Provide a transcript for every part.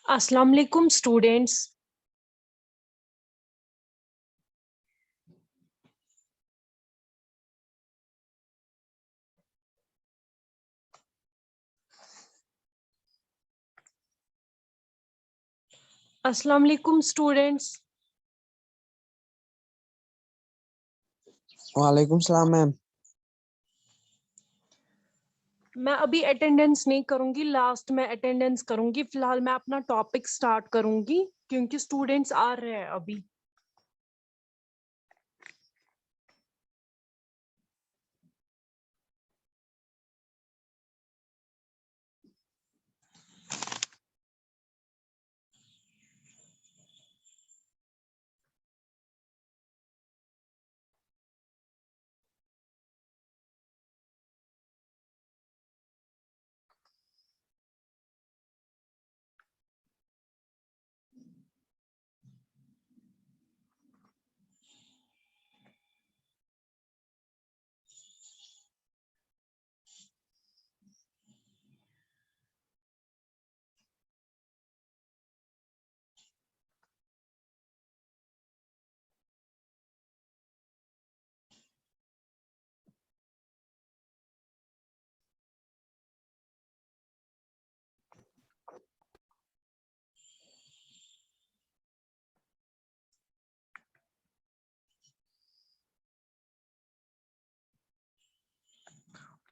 अस्सलाम वालेकुम स्टूडेंट्स। अस्सलाम वालेकुम स्टूडेंट्स। वालेकुम सलाम मैम। मैं अभी अटेंडेंस नहीं करूंगी, लास्ट में अटेंडेंस करूंगी। फिलहाल मैं अपना टॉपिक स्टार्ट करूंगी क्योंकि स्टूडेंट्स आ रहे हैं अभी।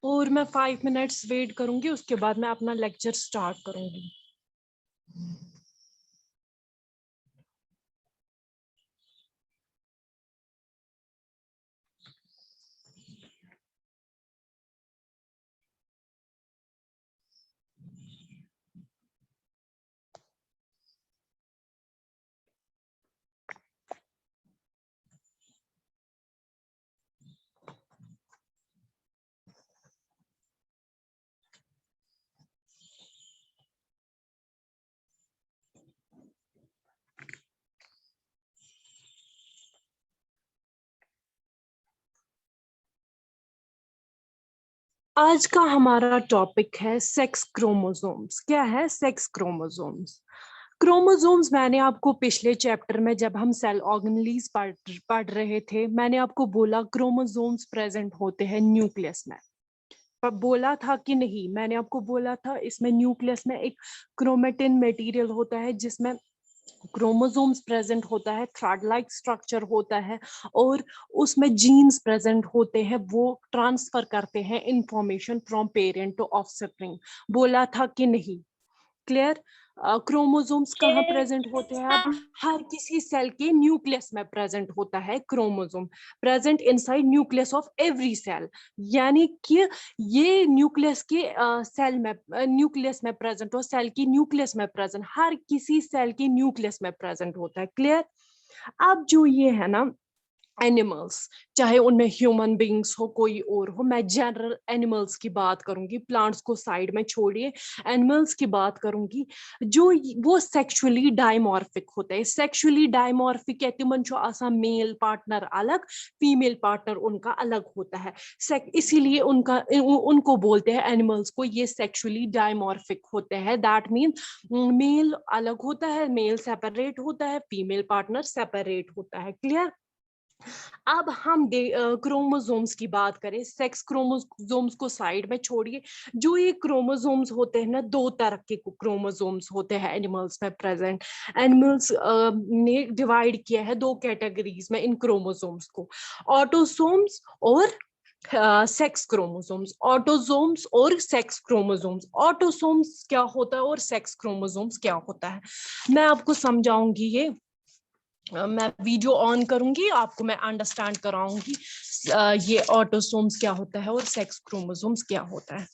और मैं 5 मिनट्स वेट करूंगी, उसके बाद मैं अपना लेक्चर स्टार्ट करूंगी। आज का हमारा टॉपिक है सेक्स क्रोमोसोम्स। क्या है सेक्स क्रोमोसोम्स? क्रोमोसोम्स मैंने आपको पिछले चैप्टर में जब हम सेल ऑर्गेनेल्स पढ़ रहे थे, मैंने आपको बोला क्रोमोसोम्स प्रेजेंट होते हैं न्यूक्लियस में। पर बोला था कि नहीं, मैंने आपको बोला था इसमें न्यूक्लियस में एक क्रोमेटिन मटेरियल होता है जिसमें क्रोमोसोम्स प्रेजेंट होता है, थ्रेड लाइक स्ट्रक्चर होता है और उसमें जीन्स प्रेजेंट होते हैं, वो ट्रांसफर करते हैं information from parent to offspring. बोला था कि नहीं? क्लियर? क्रोमोसोम्स कहाँ प्रेजेंट होते हैं? अब हर किसी सेल के न्यूक्लियस में प्रेजेंट होता है chromosome, present inside nucleus of every cell. यानी कि ये न्यूक्लियस के सेल में न्यूक्लियस में प्रेजेंट हो, सेल की न्यूक्लियस में प्रेजेंट, हर किसी सेल के न्यूक्लियस में प्रेजेंट होता है। क्लियर? अब जो ये है ना एनिमल्स, चाहे उनमें ह्यूमन बींग्स हो कोई और हो, मैं जनरल एनिमल्स की बात करूंगी, प्लांट्स को साइड में छोड़िए, एनिमल्स की बात करूंगी। जो वो सेक्सुअली डायमॉर्फिक होते हैं। सेक्सुअली डायमॉर्फिक है तिमन छो आसा मेल पार्टनर अलग, फीमेल पार्टनर उनका अलग होता है। इसीलिए उनको बोलते हैं एनिमल्स को, ये सेक्सुअली डायमॉर्फिक होते हैं। दैट मीन मेल अलग होता है, मेल सेपरेट होता है, फीमेल पार्टनर सेपरेट होता है। क्लियर? अब हम क्रोमोसोम्स की बात करें, सेक्स क्रोमोसोम्स को साइड में छोड़िए। जो ये क्रोमोसोम्स होते हैं ना, दो तरह के क्रोमोसोम्स होते हैं एनिमल्स में प्रेजेंट। एनिमल्स ने डिवाइड किया है दो कैटेगरीज में इन क्रोमोसोम्स को, ऑटोसोम्स और सेक्स क्रोमोसोम्स। ऑटोसोम्स और सेक्स क्रोमोसोम्स, ऑटोसोम्स क्या होता है और सेक्स क्रोमोसोम्स क्या होता है, मैं आपको समझाऊंगी। ये मैं वीडियो ऑन करूंगी, आपको मैं अंडरस्टैंड कराऊंगी ये ऑटोसोम्स क्या होता है और सेक्स क्रोमोसोम्स क्या होता है।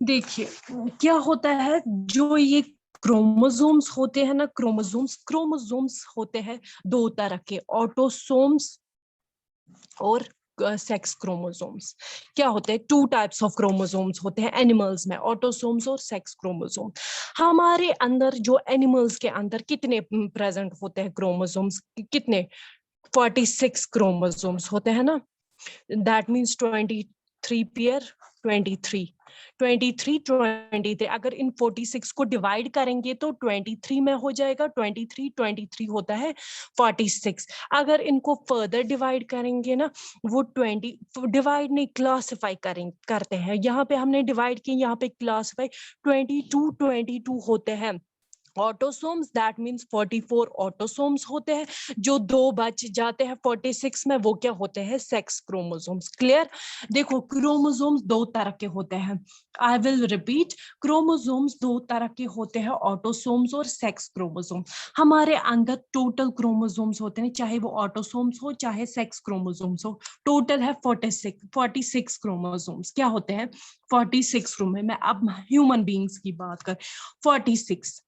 देखिए क्या होता है, जो ये क्रोमोसोम्स होते हैं ना, क्रोमोसोम्स होते हैं दो तरह के, ऑटोसोम्स और सेक्स क्रोमोसोम्स। क्या होते हैं, टू टाइप्स ऑफ क्रोमोसोम्स होते हैं एनिमल्स में, ऑटोसोम्स और सेक्स क्रोमोसोम। हमारे अंदर जो एनिमल्स के अंदर कितने प्रेजेंट होते हैं क्रोमोसोम्स, कितने, 46 क्रोमोसोम्स होते हैं ना। That means 23 pair, 23 23 23। अगर इन 46 को डिवाइड करेंगे तो 23 में हो जाएगा, 23 23 होता है 46। अगर इनको फर्दर डिवाइड करेंगे ना, वो 20 डिवाइड नहीं, क्लासिफाई करते हैं। यहाँ पे हमने डिवाइड किया, यहाँ पे क्लासिफाई, 22 होते हैं ऑटोसोम्स। दैट मीन्स 44 ऑटोसोम्स होते हैं। जो दो बच जाते हैं 46 में, वो क्या होते हैं, सेक्स क्रोमोसोम्स। क्लियर। देखो क्रोमोसोम्स दो तरह के होते हैं, आई विल रिपीट, क्रोमोसोम्स दो तरह के होते हैं, ऑटोसोम्स और सेक्स क्रोमोसोम। हमारे अंदर टोटल क्रोमोसोम्स होते हैं, चाहे वो ऑटोसोम्स हो चाहे सेक्स क्रोमोसोम्स हो, टोटल है 46 क्रोमोसोम्स। क्या होते हैं, 46 क्रोमोसोम। मैं अब ह्यूमन बींग्स की बात कर, 46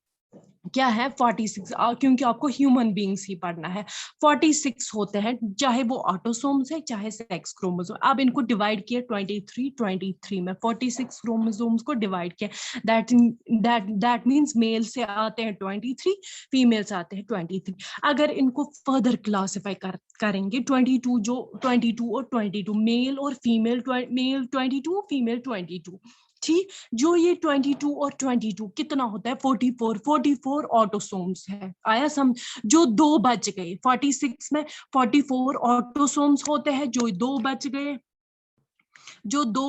क्या है, 46, क्योंकि आपको ह्यूमन बींग्स ही पढ़ना है। 46 होते हैं, चाहे वो ऑटोसोम्स है चाहे सेक्स क्रोमोसोम। अब इनको डिवाइड किया 23 में, 46 क्रोमोसोम्स को डिवाइड किया। दैट मींस मेल से आते हैं 23, फीमेल से आते हैं 23। अगर इनको फर्दर क्लासिफाई करेंगे, 22 और 22, मेल और फीमेल, मेल 22, फीमेल 22। ठीक। जो ये 22 और 22 कितना होता है, 44 ऑटोसोम्स है। आया समझ। जो दो बच गए 46 में, 44 ऑटोसोम्स होते हैं। जो दो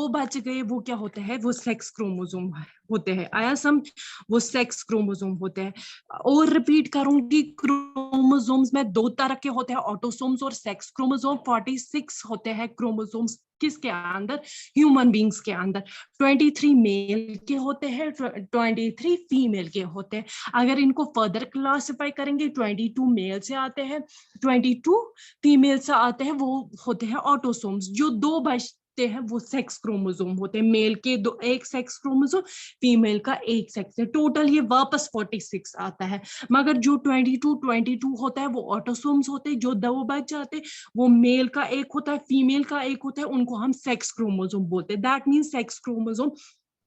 बच गए वो क्या होते हैं, वो सेक्स क्रोमोसोम होते हैं। आया समझ, वो सेक्स क्रोमोसोम होते हैं। और रिपीट करूंगी, क्रोमोसोम्स में दो तरह के होते हैं, ऑटोसोम्स और सेक्स क्रोमोसोम। 46 होते हैं क्रोमोसोम्स किसके अंदर, ह्यूमन बींग्स के अंदर। 23 मेल के होते हैं, 23 फीमेल के होते हैं। अगर इनको फर्दर क्लासिफाई करेंगे, 22 मेल से आते हैं, 22 फीमेल से आते हैं, वो होते हैं ऑटोसोम्स। जो दो बचते हैं वो सेक्स क्रोमोसोम होते हैं, मेल के दो, एक सेक्स क्रोमोसोम, फीमेल का एक सेक्स है। टोटल ये वापस 46 आता है। मगर जो 22 होता है वो ऑटोसोम्स होते हैं। जो दो बच जाते हैं वो मेल का एक होता है, फीमेल का एक होता है, उनको हम सेक्स क्रोमोसोम बोलते हैं। दैट मीन्स सेक्स क्रोमोसोम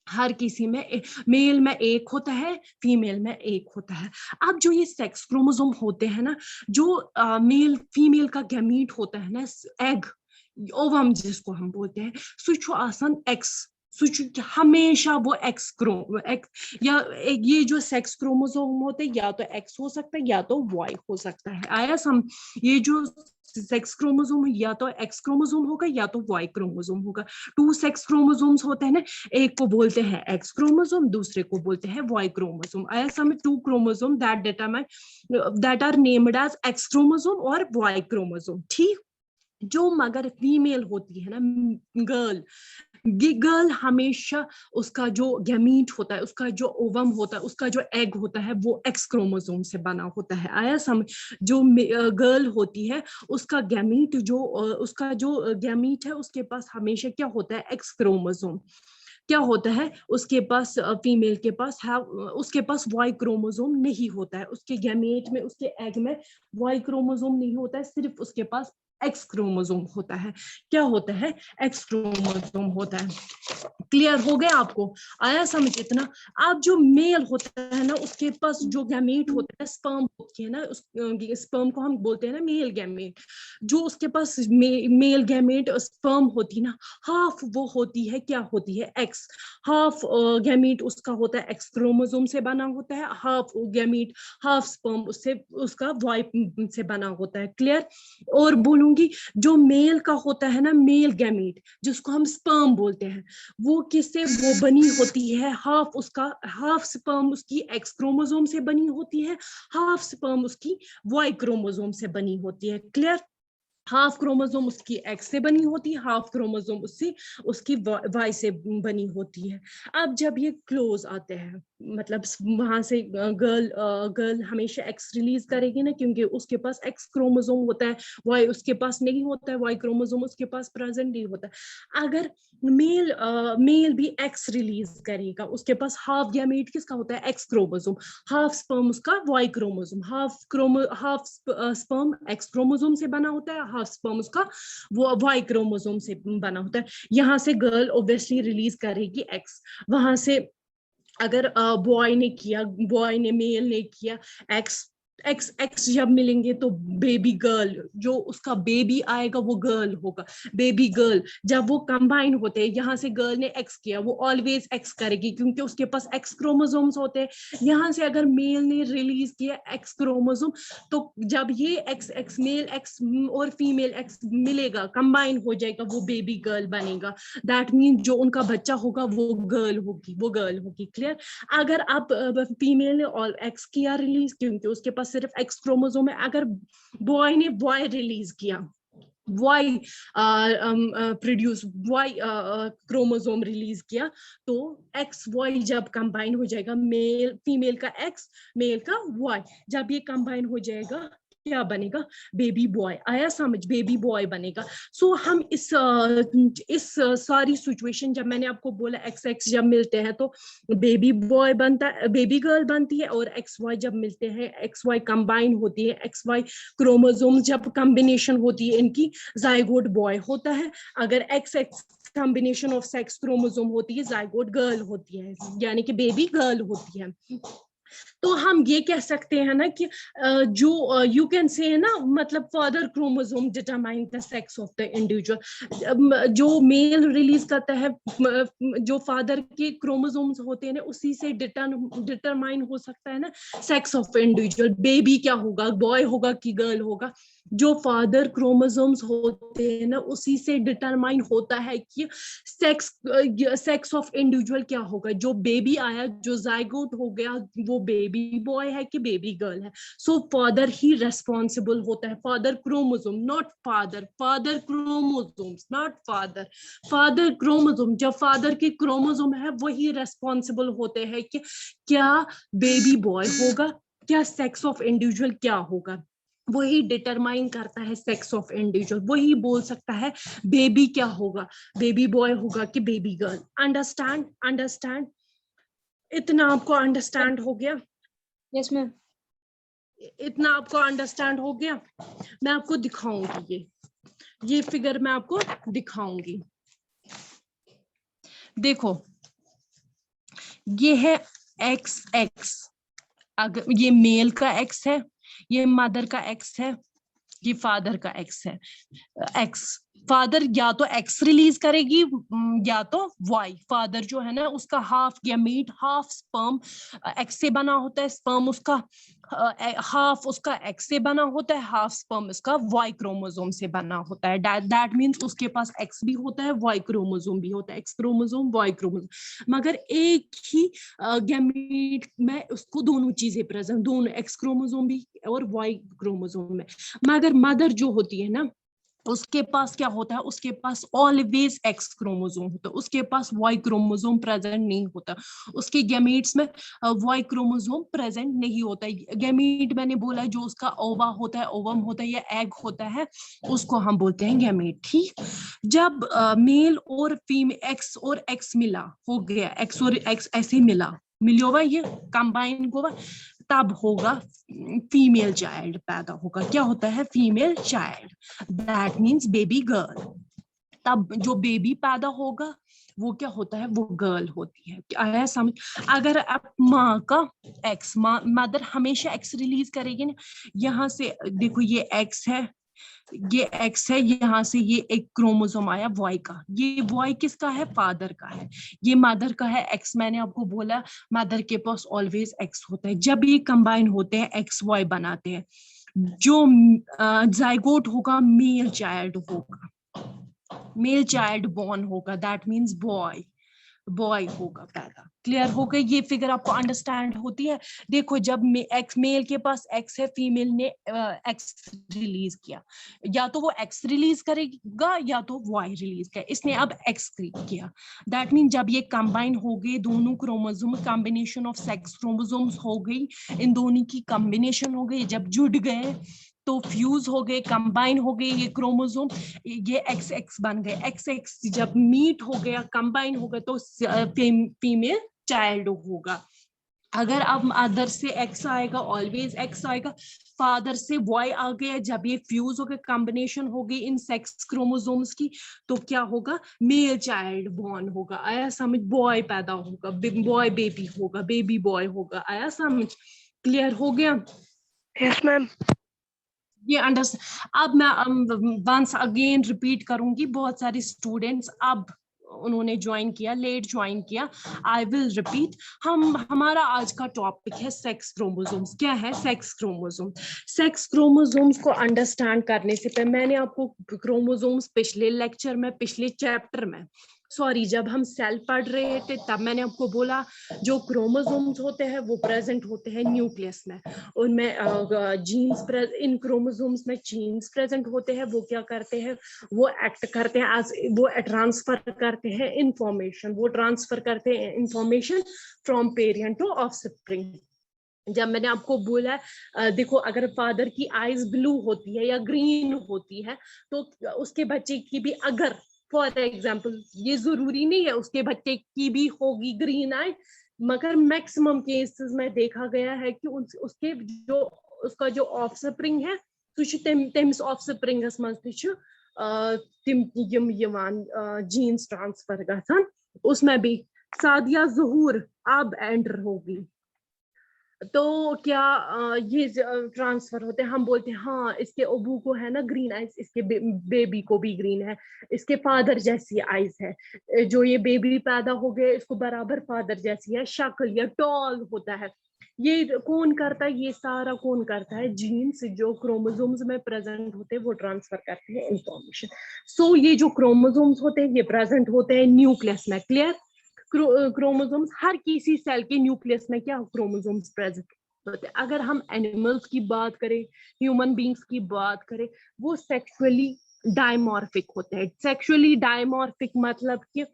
हर किसी में, मेल में एक होता है, फीमेल में एक होता है। अब जो ये सेक्स क्रोमोसोम होते हैं ना, जो मेल फीमेल का गैमीट होता है ना, एग, ओवम जिसको हम बोलते हैं, सु आसान एक्स, हमेशा वो या ये जो सेक्स क्रोमोसोम होते हैं, या तो एक्स हो सकता है या तो वाई हो सकता है। आया सम, ये जो सेक्स क्रोमोसोम या तो एक्स क्रोमोसोम होगा या तो वाई क्रोमोसोम होगा। टू सेक्स क्रोमोसोम्स होते हैं ना, एक को बोलते हैं एक्स क्रोमोसोम, दूसरे को बोलते हैं वाई क्रोमोसोम। आया समझ, two chromosome that are named as X chromosome और वाई क्रोमोसोम। ठीक। जो मगर फीमेल होती है ना, गर्ल, गर्ल हमेशा उसका जो गैमीट होता है, उसका जो ओवम होता है, उसका जो एग होता है, वो एक्स क्रोमोसोम से बना होता है। आया समझ। जो गर्ल होती है, उसका गैमीट उसका जो गैमीट है, उसके पास हमेशा क्या होता है, एक्स क्रोमोसोम। क्या होता है उसके पास, फीमेल के पास है, उसके पास वाई क्रोमोसोम नहीं होता है। उसके गैमेट में, उसके एग में वाई क्रोमोसोम नहीं होता है, सिर्फ उसके पास एक्स क्रोमोसोम होता है। क्या होता है, एक्स क्रोमोसोम होता है। क्लियर हो गया आपको, आया समझ इतना। अब जो मेल होता है ना, उसके पास जो गैमेट होता है, स्पर्म होती है ना, उस स्पर्म को हम बोलते हैं ना मेल गैमेट। जो उसके पास मेल गैमेट स्पर्म होती है ना, हाफ वो होती है, क्या होती है, एक्स। हाफ गैमीट उसका होता है एक्स क्रोमोसोम से बना होता है, हाफ गैमीट, हाफ स्पर्म उससे, उसका वाई से बना होता है। क्लियर। और बोलूंगी, जो मेल का होता है ना, मेल गैमीट, जिसको हम स्पर्म बोलते हैं, वो किससे वो बनी होती है, हाफ स्पर्म उसकी एक्स क्रोमोसोम से बनी होती है, हाफ स्पर्म उसकी वाई क्रोमोसोम से बनी होती है। क्लियर। हाफ क्रोमोसोम उसकी एक्स से बनी होती है, हाफ क्रोमोसोम उसकी वाई से बनी होती है। अब जब ये क्लोज आते हैं, मतलब वहां से गर्ल हमेशा एक्स रिलीज करेगी ना, क्योंकि उसके पास एक्स क्रोमोसोम होता है, वाई उसके पास नहीं होता है, वाई क्रोमोसोम उसके पास प्रेजेंट नहीं होता है। अगर मेल भी एक्स रिलीज करेगा, उसके पास हाफ गैमीट किसका होता है, एक्स क्रोमोसोम, हाफ स्पर्म उसका Y chromosome, half sperm X chromosome से बना होता है, हाफ स्पर्म उसका वो वाई क्रोमोसोम से बना होता है। यहाँ से गर्ल ऑब्वियसली रिलीज करेगी एक्स, वहां से अगर बॉय ने मेल ने किया एक्स, एक्स एक्स जब मिलेंगे तो बेबी गर्ल, जो उसका बेबी आएगा वो गर्ल होगा, बेबी गर्ल। जब वो कंबाइन होते हैं, यहाँ से गर्ल ने एक्स किया, वो ऑलवेज एक्स करेगी क्योंकि उसके पास एक्स क्रोमोसोम्स होते हैं। यहाँ से अगर मेल ने रिलीज किया एक्स क्रोमोसोम, तो जब ये एक्स एक्स मेल एक्स और फीमेल एक्स मिलेगा, कंबाइन हो जाएगा, वो बेबी गर्ल बनेगा। दैट मीन जो उनका बच्चा होगा वो गर्ल होगी, वो गर्ल होगी। क्लियर? अगर आप फीमेल ने ऑल एक्स किया रिलीज, क्योंकि उसके पास सिर्फ एक्स क्रोमोसोम है, अगर बॉय ने वाई रिलीज किया, Y produce Y chromosome release किया, तो एक्स वाई जब कंबाइन हो जाएगा, मेल फीमेल का एक्स, मेल का वाई, जब ये कंबाइन हो जाएगा क्या बनेगा, बेबी बॉय। आया समझ? बेबी बॉय बनेगा। सो हम इस सारी सिचुएशन, जब मैंने आपको बोला एक्स एक्स जब मिलते हैं तो बेबी बॉय बनता है, बेबी गर्ल बनती है, और एक्स वाई जब मिलते हैं, एक्स वाई कंबाइन होती है, एक्स वाई क्रोमोसोम जब कॉम्बिनेशन होती है इनकी, जाइगोट बॉय होता है। अगर x x combination of sex chromosome होती है, जाइगोट गर्ल होती है, यानी कि बेबी गर्ल होती है। तो हम ये कह सकते हैं ना कि जो यू कैन से ना, मतलब father chromosome determine the sex of the individual. जो मेल रिलीज करता है, जो फादर के क्रोमोसोम्स होते हैं ना, उसी से डिटरमाइन हो सकता है ना सेक्स ऑफ इंडिविजुअल, बेबी क्या होगा, बॉय होगा कि गर्ल होगा। जो फादर क्रोमोसोम्स होते हैं ना, उसी से डिटरमाइन होता है कि सेक्स ऑफ इंडिविजुअल क्या होगा। जो बेबी आया, जो जाइगोट हो गया, वो बेबी बॉय है कि बेबी गर्ल है। सो फादर ही रेस्पॉन्सिबल होता है, father chromosome, not father, father chromosomes not father, father chromosome. जब फादर की क्रोमोसोम है, वही रेस्पॉन्सिबल होते हैं कि क्या बेबी बॉय होगा, क्या सेक्स ऑफ इंडिविजुअल क्या होगा। वही डिटरमाइन करता है सेक्स ऑफ इंडिविजुअल, वही बोल सकता है बेबी क्या होगा, बेबी बॉय होगा कि बेबी गर्ल। अंडरस्टैंड? अंडरस्टैंड? इतना आपको अंडरस्टैंड हो गया? Yes ma'am. इतना आपको अंडरस्टैंड हो गया? मैं आपको दिखाऊंगी, ये फिगर मैं आपको दिखाऊंगी। देखो, ये है एक्स एक्स, अगर ये मेल का एक्स है, ये मदर का एक्स है, ये फादर का एक्स है। एक्स फादर या तो एक्स रिलीज करेगी या तो वाई। फादर जो है ना, उसका half gamete, half sperm x से बना होता है, स्पर्म उसका हाफ उसका एक्स से बना होता है, हाफ स्पर्म इसका वाई क्रोमोसोम से बना होता है। दैट मीन्स उसके पास एक्स भी होता है, वाई क्रोमोसोम भी होता है, एक्स क्रोमोसोम वाई क्रोमोसोम। मगर एक ही गैमीट में उसको दोनों चीजें प्रेजेंट, दोनों एक्स क्रोमोसोम भी और वाई क्रोमोसोम में। मगर मदर जो होती है ना, उसके पास क्या होता है, उसके पास ऑलवेज एक्स क्रोमोसोम होता है, उसके पास वाई क्रोमोसोम प्रेजेंट नहीं होता, उसके गैमीट्स में वाई क्रोमोसोम प्रेजेंट नहीं होता है। गैमीट मैंने बोला जो उसका ओवा होता है, ओवम होता है या एग होता है, उसको हम बोलते हैं गैमीट। ठीक? जब मेल और फीमेल, एक्स और एक्स मिला, हो गया एक्स और एक्स ऐसे मिला, मिलियो ये कंबाइन होगा, तब होगा फीमेल चाइल्ड पैदा होगा। क्या होता है? Female child, that means baby girl. तब जो बेबी पैदा होगा वो क्या होता है, वो गर्ल होती है। आया समझ? अगर आप माँ का एक्स, मदर हमेशा एक्स रिलीज करेगी ना, यहाँ से देखो ये एक्स है, ये एक्स है, यहाँ से ये एक क्रोमोसोम आया वाई का, ये वाई किसका है? फादर का है। ये मदर का है एक्स, मैंने आपको बोला मदर के पास ऑलवेज एक्स होता है। जब ये कंबाइन होते हैं, एक्स वाई बनाते हैं, जो जाइगोट होगा मेल चाइल्ड होगा, मेल चाइल्ड बॉर्न होगा, दैट मीन्स बॉय। बॉय होगा पैदा। क्लियर हो गई? ये फिगर आपको अंडरस्टैंड होती है? देखो जब एक्स मेल के पास एक्स है, फीमेल ने एक्स रिलीज किया, या तो वो एक्स रिलीज करेगा या तो वाई रिलीज किया, इसने अब एक्स किया। दैट मीन जब ये कंबाइन हो गए दोनों chromosome, combination of sex chromosomes हो गई, इन दोनों की कॉम्बिनेशन हो गई, जब जुड़ गए तो फ्यूज हो गए, कंबाइन हो गए ये क्रोमोसोम, ये एक्स एक्स बन गए। एक्स एक्स जब मीट हो गया, कंबाइन हो गया, तो फीमेल चाइल्ड होगा। अगर अब मदर से एक्स आएगा, ऑलवेज एक्स आएगा। फादर से बॉय आ गया, जब ये फ्यूज हो गए, कॉम्बिनेशन हो गई इन सेक्स क्रोमोसोम्स की, तो क्या होगा? मेल चाइल्ड बॉर्न होगा। आया समझ? बॉय पैदा होगा, बॉय बेबी होगा, बेबी बॉय होगा। आया समझ? क्लियर हो गया? Yes ma'am. ये अंडरस्टैंड। अब मैं वंस अगेन रिपीट करूंगी, बहुत सारे स्टूडेंट्स अब उन्होंने ज्वाइन किया, लेट ज्वाइन किया। I will repeat. हमारा आज का टॉपिक है सेक्स क्रोमोसोम्स। क्या है सेक्स क्रोमोसोम? सेक्स क्रोमोसोम्स को अंडरस्टैंड करने से पहले मैंने आपको क्रोमोसोम्स पिछले लेक्चर में, पिछले चैप्टर में, सॉरी जब हम सेल पढ़ रहे थे तब मैंने आपको बोला जो क्रोमोसोम्स होते हैं वो प्रेजेंट होते हैं न्यूक्लियस में। उनमें जीन्स, इन क्रोमोसोम्स में जीन्स प्रेजेंट होते हैं। वो क्या करते हैं? वो एक्ट करते हैं एज, वो ट्रांसफर करते हैं इंफॉर्मेशन, वो ट्रांसफर करते हैं information from parent to offspring. जब मैंने आपको बोला देखो अगर फादर की आईज ब्लू होती है या ग्रीन होती है तो उसके बच्चे की भी, अगर फॉर एग्जाम्पल, ये जरूरी नहीं है उसके बच्चे की भी होगी ग्रीन आई, मगर मैक्सिमम केसेस में देखा गया है कि उसके जो, उसका जो ऑफस्प्रिंग है तमिस ऑफस्प्रिंगस मज तिम यम यवान जीन्स ट्रांसफर गसान, उसमें भी सादिया ज़हूर अब एंटर होगी। तो क्या ये ट्रांसफर होते हैं? हम बोलते हैं हाँ इसके अबू को है ना ग्रीन आइज, इसके बेबी को भी ग्रीन है, इसके फादर जैसी आइज है, जो ये बेबी पैदा हो गए इसको बराबर फादर जैसी है शक्ल, या टॉल होता है। ये कौन करता है? ये सारा कौन करता है? जीन्स जो क्रोमोसोम्स में प्रेजेंट होते हैं वो ट्रांसफर करते हैं इंफॉर्मेशन। सो ये जो क्रोमोसोम्स होते हैं ये प्रेजेंट होते हैं न्यूक्लियस में। क्लियर? क्रोमोसोम्स हर किसी सेल के न्यूक्लियस में क्या क्रोमोसोम्स प्रेजेंट होते हैं। अगर हम एनिमल्स की बात करें, ह्यूमन बींग्स की बात करें, वो सेक्सुअली डायमॉर्फिक होते हैं। सेक्सुअली डायमॉर्फिक मतलब कि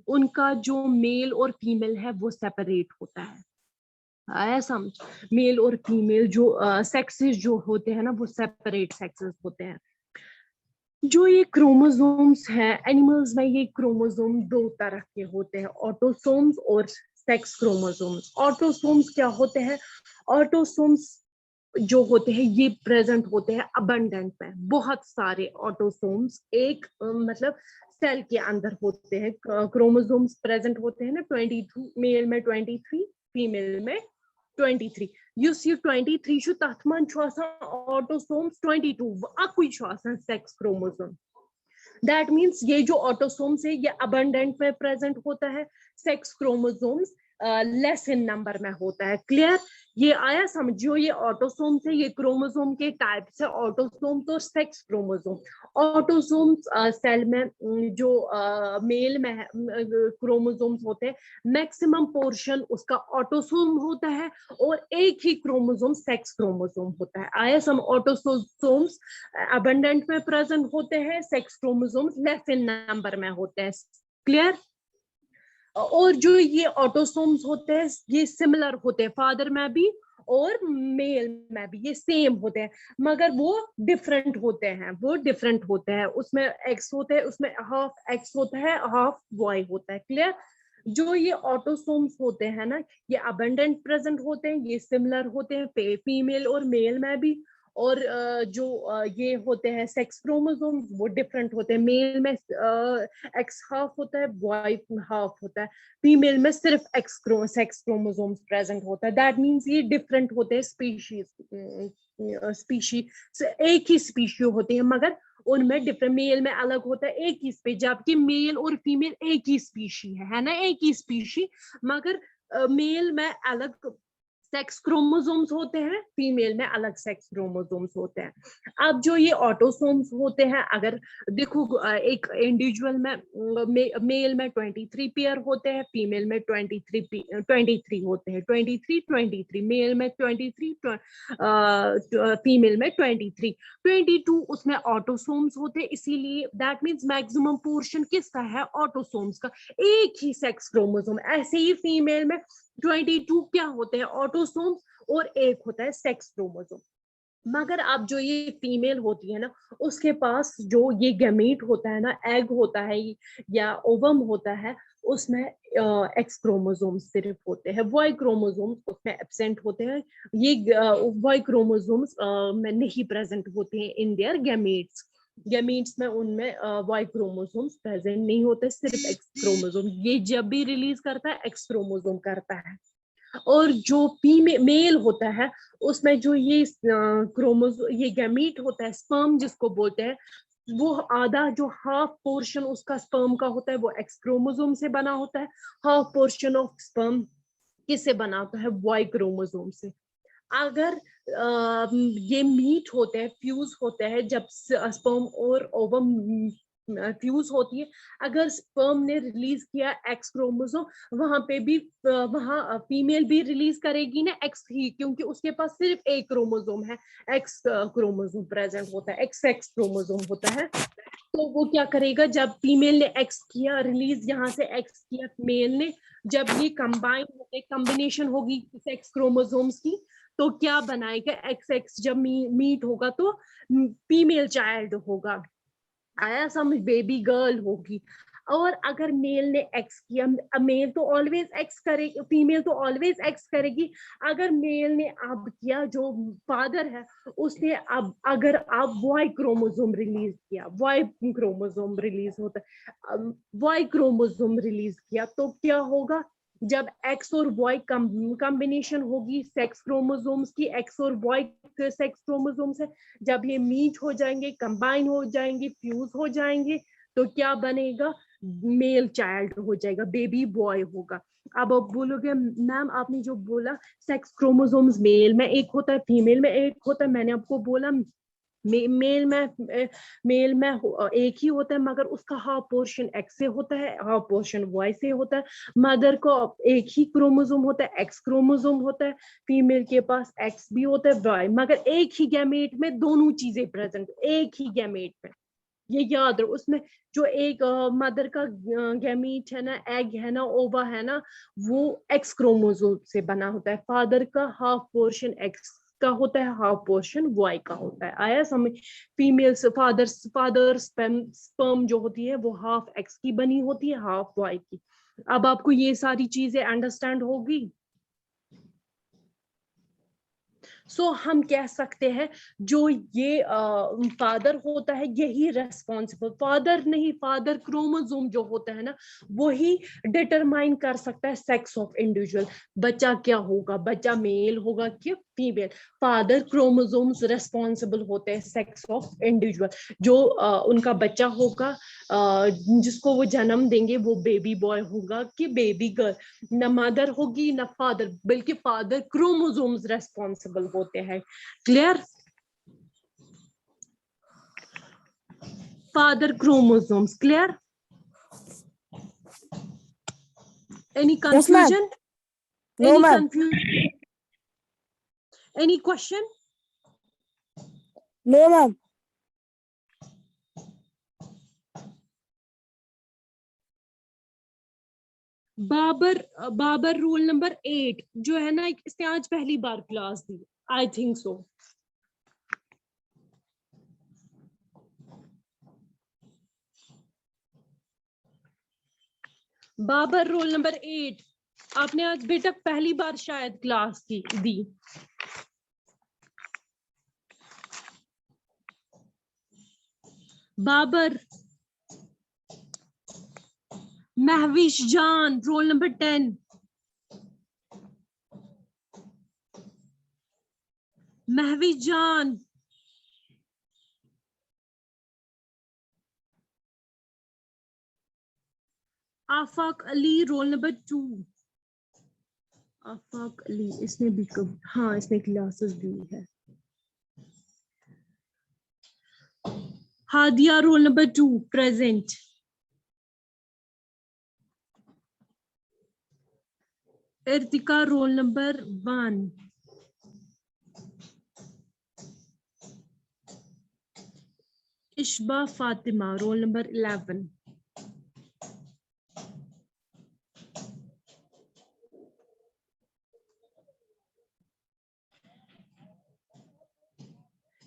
उनका जो मेल और फीमेल है वो सेपरेट होता है। आया समझ? मेल और फीमेल जो सेक्सेस जो होते हैं ना वो सेपरेट सेक्सेस होते हैं। जो ये क्रोमोसोम्स हैं एनिमल्स में, ये क्रोमोसोम दो तरह के होते हैं, ऑटोसोम्स और सेक्स क्रोमोसोम्स। ऑटोसोम्स क्या होते हैं? ऑटोसोम्स जो होते हैं ये प्रेजेंट होते हैं अबंडेंट में। बहुत सारे ऑटोसोम्स एक मतलब सेल के अंदर होते हैं। क्रोमोसोम्स प्रेजेंट होते हैं ना 22, मेल में 23, फीमेल में 23। यस ये 23 छु तथ मन छु आसान ऑटोसोम्स 22 अकुई छु आसान सेक्स क्रोमोसोम। दैट मीन्स ये जो ऑटोसोम्स है ये अबंडेंट में प्रेजेंट होता है, sex chromosomes less in number में होता है। क्लियर? ये आया समझियो? ये ऑटोसोम्स है, ये क्रोमोसोम के टाइप्स है, ऑटोसोम तो सेक्स क्रोमोसोम। ऑटोसोम्स सेल में जो मेल में क्रोमोसोम्स होते हैं मैक्सिमम पोर्शन उसका ऑटोसोम होता है और एक ही क्रोमोसोम सेक्स क्रोमोसोम होता है। आया सम? ऑटोसोम्स अबंडेंट में प्रेजेंट होते हैं, sex chromosomes less in number में होते हैं। क्लियर? और जो ये ऑटोसोम्स होते हैं ये सिमिलर होते हैं, फादर में भी और मेल में भी ये सेम होते हैं, मगर वो डिफरेंट होते हैं। वो डिफरेंट होते हैं, उसमें एक्स होते हैं, उसमें हाफ एक्स होता है, हाफ वाई होता है। क्लियर? जो ये ऑटोसोम्स होते हैं ना ये अबंडेंट प्रेजेंट होते हैं, ये सिमिलर होते हैं फीमेल और मेल में भी। और जो ये होते हैं सेक्स क्रोमोसोम्स वो डिफरेंट होते हैं। मेल में एक्स हाफ होता है, बॉय हाफ होता है। फीमेल में सिर्फ एक्स सेक्स क्रोमोसोम्स प्रेजेंट होता है। दैट मींस ये डिफरेंट होते हैं स्पीशीज। एक ही स्पीशी होती है मगर उनमें डिफरेंट, मेल में अलग होता है एक ही स्पीशी, जबकि मेल और फीमेल एक ही स्पीशी है ना, एक ही स्पीशी, मगर मेल में अलग सेक्स क्रोमोसोम्स होते हैं, फीमेल में अलग सेक्स क्रोमोसोम्स होते हैं। अब जो ये ऑटोसोम्स होते हैं, अगर देखो एक इंडिविजुअल में मेल में 23 पेयर होते हैं, फीमेल में 23 होते हैं, 23 मेल में 23, फीमेल में 22 उसमें ऑटोसोम्स होते हैं, इसीलिए दैट मीन्स मैक्सिमम पोर्शन किसका है, ऑटोसोम्स का, एक ही सेक्स क्रोमोसोम। ऐसे ही फीमेल में 22 क्या होते हैं, ऑटोसोम्स, और एक होता है सेक्स क्रोमोसोम। मगर अब जो ये फीमेल होती है ना, उसके पास जो ये गैमीट होता है ना, एग होता है या ओवम होता है, उसमें एक्स क्रोमोसोम सिर्फ होते हैं, वाई क्रोमोसोम्स उसमें एब्सेंट होते हैं। ये वाई क्रोमोसोम्स में नहीं प्रेजेंट होते हैं इन देयर गैमीट्स। गैमीट्स में उनमें वाई क्रोमोसोम्स प्रेजेंट नहीं होते, सिर्फ एक्स क्रोमोसोम। ये जब भी रिलीज करता है, एक्स क्रोमोसोम करता है। और जो फीमेल मेल होता है, उसमें जो ये क्रोमोसोम, ये गैमीट होता है, स्पर्म जिसको बोलते हैं, वो आधा जो हाफ पोर्शन उसका स्पर्म का होता है, वो एक्स क्रोमोसोम से बना होता है। हाफ पोर्शन ऑफ स्पर्म किससे बना होता है, वाई क्रोमोसोम से। अगर ये मीट होते हैं, फ्यूज होते हैं, जब स्पर्म और ओवम फ्यूज होती है, अगर स्पर्म ने रिलीज किया एक्स क्रोमोसोम, वहां पे भी वहां फीमेल भी रिलीज करेगी ना एक्स ही, क्योंकि उसके पास सिर्फ एक क्रोमोसोम है, एक्स क्रोमोसोम प्रेजेंट होता है, एक्स एक्स क्रोमोसोम होता है। तो वो क्या करेगा, जब फीमेल ने एक्स किया रिलीज, यहाँ से एक्स किया मेल ने, जब ये कंबाइन होके कॉम्बिनेशन होगी सेक्स क्रोमोसोम्स की, तो क्या बनाएगा, एक्स एक्स जब मीट होगा तो फीमेल चाइल्ड होगा, आया समझ, बेबी गर्ल होगी। और अगर मेल ने एक्स किया, मेल तो ऑलवेज एक्स करेगी, फीमेल तो ऑलवेज एक्स करेगी। अगर मेल ने अब किया, जो फादर है उसने अब अगर अब वाई क्रोमोसोम रिलीज किया, वाई क्रोमोसोम रिलीज होता है, वाई क्रोमोसोम रिलीज किया, तो क्या होगा, जब एक्स और वाई कॉम्बिनेशन होगी सेक्स क्रोमोसोम्स की, एक्स और वाई सेक्स क्रोमोसोम्स है, जब ये मीट हो जाएंगे, कंबाइन हो जाएंगे, फ्यूज हो जाएंगे, तो क्या बनेगा, मेल चाइल्ड हो जाएगा, बेबी बॉय होगा। अब आप बोलोगे मैम आपने जो बोला सेक्स क्रोमोसोम्स मेल में एक होता है, फीमेल में एक होता है, मैंने आपको बोला मेल में एक ही होता है, मगर उसका हाफ पोर्शन एक्स से होता है, हाफ पोर्शन वाई से होता है। मदर को एक ही क्रोमोसोम होता है, एक्स क्रोमोसोम होता है, फीमेल के पास एक्स भी होता है, वाई, मगर एक ही गैमेट में दोनों चीजें प्रेजेंट, एक ही गैमेट में, ये याद रहो। उसमें जो एक मदर का गैमीट है ना, एग है ना, ओवा है ना, वो एक्स क्रोमोसोम से बना होता है। फादर का हाफ पोर्शन एक्स का होता है, हाफ पोर्शन वाई का होता है, आया समझ। फीमेल फादर स्पर्म जो होती है वो हाफ एक्स की बनी होती है, हाफ वाई की। अब आपको ये सारी चीजें अंडरस्टैंड होगी। सो हम कह सकते हैं जो ये फादर होता है, यही रेस्पॉन्सिबल, फादर नहीं, फादर क्रोमोसोम जो होता है ना, वही डिटरमाइन कर सकता है सेक्स ऑफ इंडिविजुअल, बच्चा क्या होगा, बच्चा मेल होगा कि फीमेल। फादर क्रोमोसोम्स रेस्पॉन्सिबल होते हैं सेक्स ऑफ इंडिविजुअल, जो उनका बच्चा होगा, जिसको वो जन्म देंगे, वो बेबी बॉय होगा कि बेबी गर्ल, न मदर होगी न फादर, बल्कि फादर क्रोमोसोम्स रेस्पॉन्सिबल होते हैं। Clear, father chromosomes, clear, any Yes, ma'am. Confusion, No, any ma'am. Confusion, any question? No, ma'am. Babar rule number 8 जो है ना, इसने आज पहली बार क्लास दी, I think so. Babar rule number 8 आपने आज बेटा पहली बार शायद क्लास की दी। बाबर, महविश जान, roll number 10। Mahvish Jan, Afaq Ali, roll number 2। Afaq Ali, इसने भी कब, हाँ इसने क्लासेस दी है। Hadiya roll number 2 present. Irtika roll number 1। Ishba Fatima roll number 11।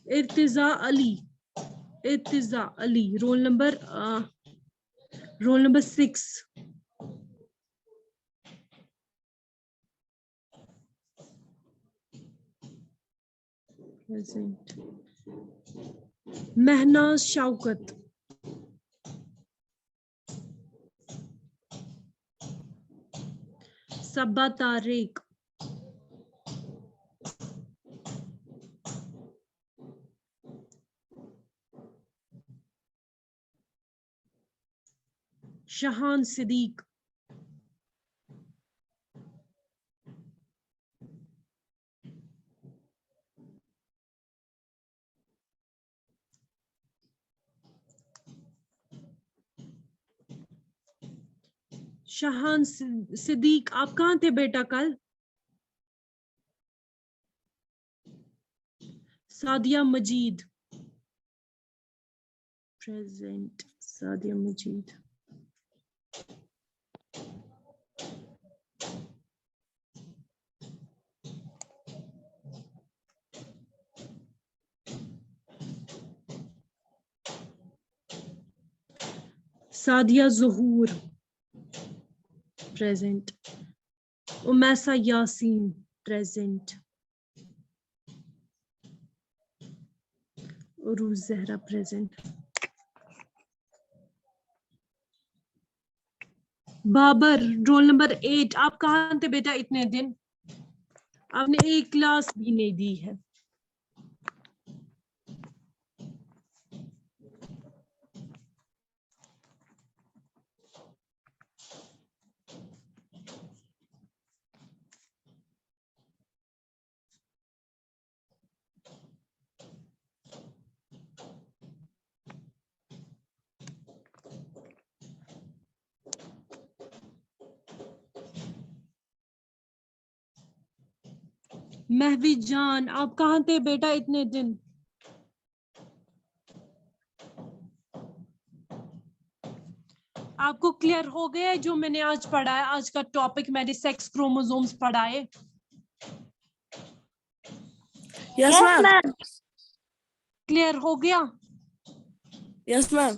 Irtiza Ali roll number 6। Present. Mahnaz Shaukat, Saba Tariq, Shahan Siddiq, Shahan Siddiq, आप कहाँ थे बेटा कल? Sadia Majeed present. Sadia Majeed. Sadia Zahoor present. Umaisa Yaseen present. Urooj Zahra present. Babar roll number 8, आप कहाँ थे बेटा इतने दिन? आपने एक क्लास भी नहीं दी है। महवी जान, आप कहाँ थे बेटा इतने दिन? आपको क्लियर हो गया है जो मैंने आज पढ़ा है? आज का टॉपिक मैंने सेक्स क्रोमोसोम्स पढ़ा है। Yes ma'am. क्लियर हो गया? Yes ma'am.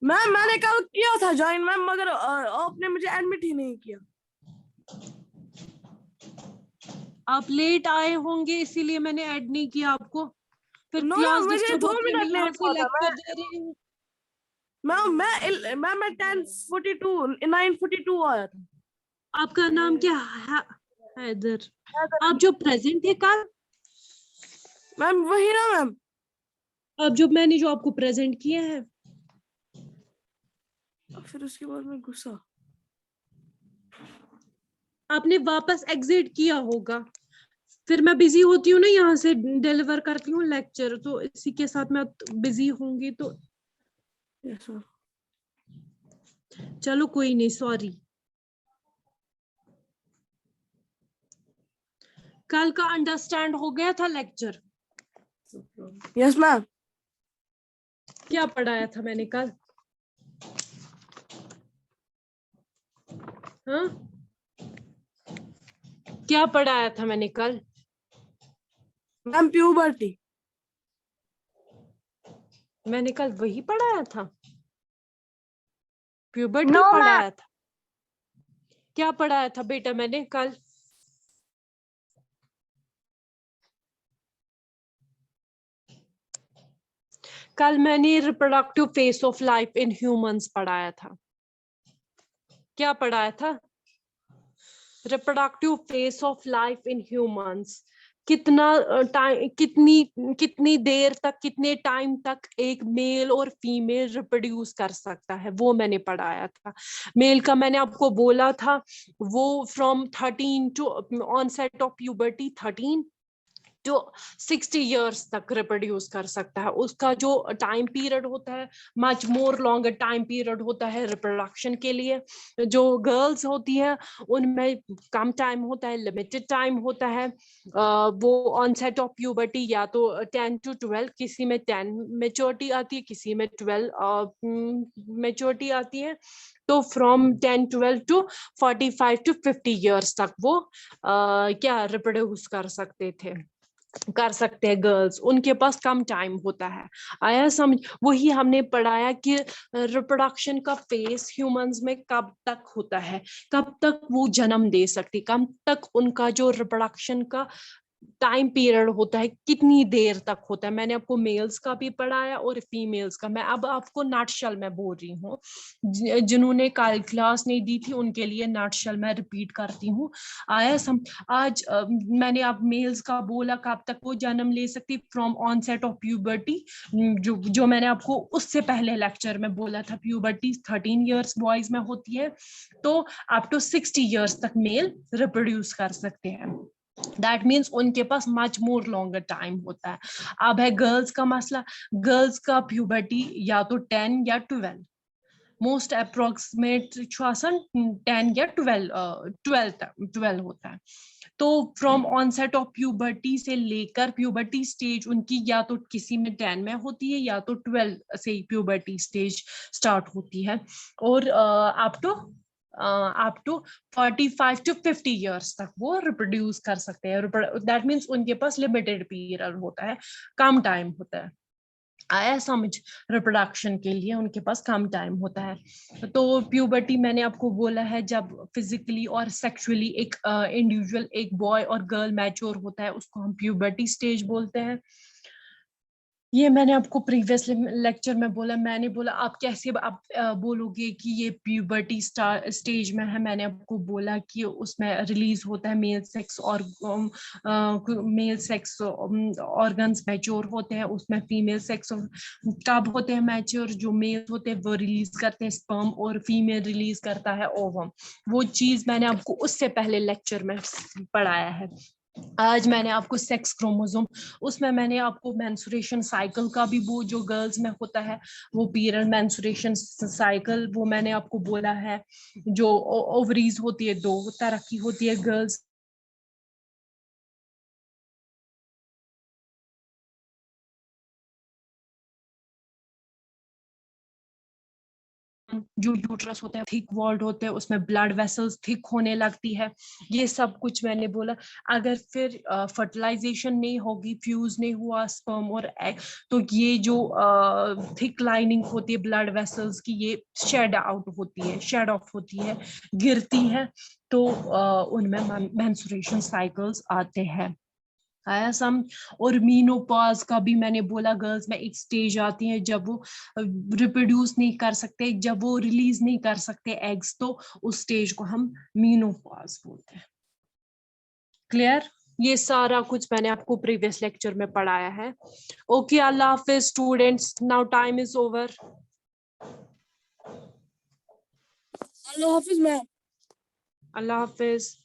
मैम मैंने कल किया था ज्वाइन मैम, मगर आपने मुझे एडमिट ही नहीं किया। आप लेट आए होंगे इसीलिए मैंने ऐड नहीं किया आपको। फिर नो क्लास मैम, मुझे डिस्टर्ब 2 होती है, मैं मिनट यहाँ लेट से हुआ था। लेक्चर दे रही हूँ। मैं 9:42 आया था। आपका नाम क्या है? हैदर। आप जो प्रेजेंट थे कल? मैम वही ना मैम। अब जो मैंने जो आपको प्रेजेंट किया है, फिर उसके बाद मैं गुस्सा। आपने वापस एग्जिट किया होगा। फिर मैं बिजी होती हूँ ना, यहाँ से डिलीवर करती हूँ लेक्चर, तो इसी के साथ मैं बिजी होंगी तो यस मैम। चलो कोई नहीं, सॉरी। कल का अंडरस्टैंड हो गया था लेक्चर? Yes ma'am. क्या पढ़ाया था मैंने कल? हाँ, क्या पढ़ाया था मैंने कल? Ma'am puberty. मैंने कल वही पढ़ाया था? प्यूबर्टी पढ़ाया था? क्या पढ़ाया था बेटा मैंने कल? कल मैंने reproductive face of life in humans पढ़ाया था। क्या पढ़ाया था? Reproductive face of life in humans. कितना टाइम, कितनी देर तक, कितने टाइम तक एक मेल और फीमेल रिप्रोड्यूस कर सकता है, वो मैंने पढ़ाया था। मेल का मैंने आपको बोला था वो from 13 to onset of puberty 13 जो 60 इयर्स तक रिप्रोड्यूस कर सकता है। उसका जो टाइम पीरियड होता है much more longer time period होता है रिप्रोडक्शन के लिए। जो गर्ल्स होती है उनमें कम टाइम होता है, लिमिटेड टाइम होता है। वो ऑनसेट ऑफ प्यूबर्टी या तो 10 to 12, किसी में 10 मेच्योरिटी आती है, किसी में 12 मेच्योरिटी आती है। तो फ्रॉम 10 12 टू 45 to 50 इयर्स तक वो क्या रिप्रोड्यूस कर सकते हैं गर्ल्स, उनके पास कम टाइम होता है। आया समझ? वही हमने पढ़ाया कि रिप्रोडक्शन का फेस ह्यूमंस में कब तक होता है, कब तक वो जन्म दे सकती, कब तक उनका जो रिप्रोडक्शन का टाइम पीरियड होता है, कितनी देर तक होता है। मैंने आपको मेल्स का भी पढ़ाया और फीमेल्स का। मैं अब आपको नटशल में बोल रही हूँ, जिन्होंने कल क्लास नहीं दी थी उनके लिए नटशल में रिपीट करती हूँ। आया आज मैंने आप मेल्स का बोला कब तक वो जन्म ले सकती, फ्रॉम ऑनसेट ऑफ प्यूबर्टी, जो मैंने आपको उससे पहले लेक्चर में बोला था, प्यूबर्टी 13 इयर्स बॉयज में होती है, तो अप टू 60 इयर्स तक मेल रिप्रोड्यूस कर सकते हैं। दैट मीन्स उनके पास मच मोर लॉन्गर टाइम होता है। अब है गर्ल्स का मसला। गर्ल्स का प्यूबर्टी या तो 10 या 12, मोस्ट अप्रोक्सीमेट 10 या 12 होता है। तो फ्रॉम ऑनसेट ऑफ प्यूबर्टी से लेकर प्यूबर्टी स्टेज उनकी या तो किसी में 10 में होती है या तो 12 से प्यूबर्टी स्टेज स्टार्ट होती है, और अप टू 45 to 50 इयर्स तक वो रिप्रोड्यूस कर सकते हैं। दैट मीन्स उनके पास लिमिटेड पीरियड होता है, कम टाइम होता है। आया समझ? रिप्रोडक्शन के लिए उनके पास कम टाइम होता है। तो प्यूबर्टी मैंने आपको बोला है जब फिजिकली और सेक्सुअली एक इंडिविजुअल, एक बॉय और गर्ल मैच्योर होता है, उसको हम प्यूबर्टी स्टेज बोलते हैं। ये मैंने आपको प्रीवियस लेक्चर में बोला। मैंने बोला आप कैसे आप बोलोगे कि ये प्यूबर्टी स्टेज में है। मैंने आपको बोला कि उसमें रिलीज होता है मेल सेक्स और मेल सेक्स ऑर्गन्स मैच्योर होते हैं, उसमें फीमेल सेक्स कब होते हैं मैच्योर, जो मेल होते हैं वो रिलीज करते हैं स्पर्म और फीमेल रिलीज करता है ओवम। वो चीज मैंने आपको उससे पहले लेक्चर में पढ़ाया है। आज मैंने आपको सेक्स क्रोमोसोम, उसमें मैंने आपको मेंस्ट्रुएशन साइकिल का भी, वो जो गर्ल्स में होता है वो पीरियड मेंस्ट्रुएशन साइकिल, वो मैंने आपको बोला है। जो ओवरीज होती है, दो तरह की होती है गर्ल्स, जो यूट्रस होता है थिक वॉल्ड होते हैं, उसमें ब्लड वेसल्स थिक होने लगती है। ये सब कुछ मैंने बोला। अगर फिर फर्टिलाइजेशन नहीं होगी, फ्यूज नहीं हुआ स्पर्म और एग, तो ये जो थिक लाइनिंग होती है ब्लड वेसल्स की, ये शेड आउट होती है, शेड ऑफ होती है, गिरती है। तो उनमें मेंस्ट्रुएशन साइकिल्स आते हैं। आया सम? और मीनोपॉज का भी मैंने बोला, गर्ल्स में एक स्टेज आती है जब वो रिप्रोड्यूस नहीं कर सकते, जब वो रिलीज नहीं कर सकते एग्स, तो उस स्टेज को हम मीनोपॉज बोलते हैं। क्लियर? ये सारा कुछ मैंने आपको प्रीवियस लेक्चर में पढ़ाया है। Okay, Allah Hafiz students, now time is over. Allah Hafiz ma'am. Allah Hafiz.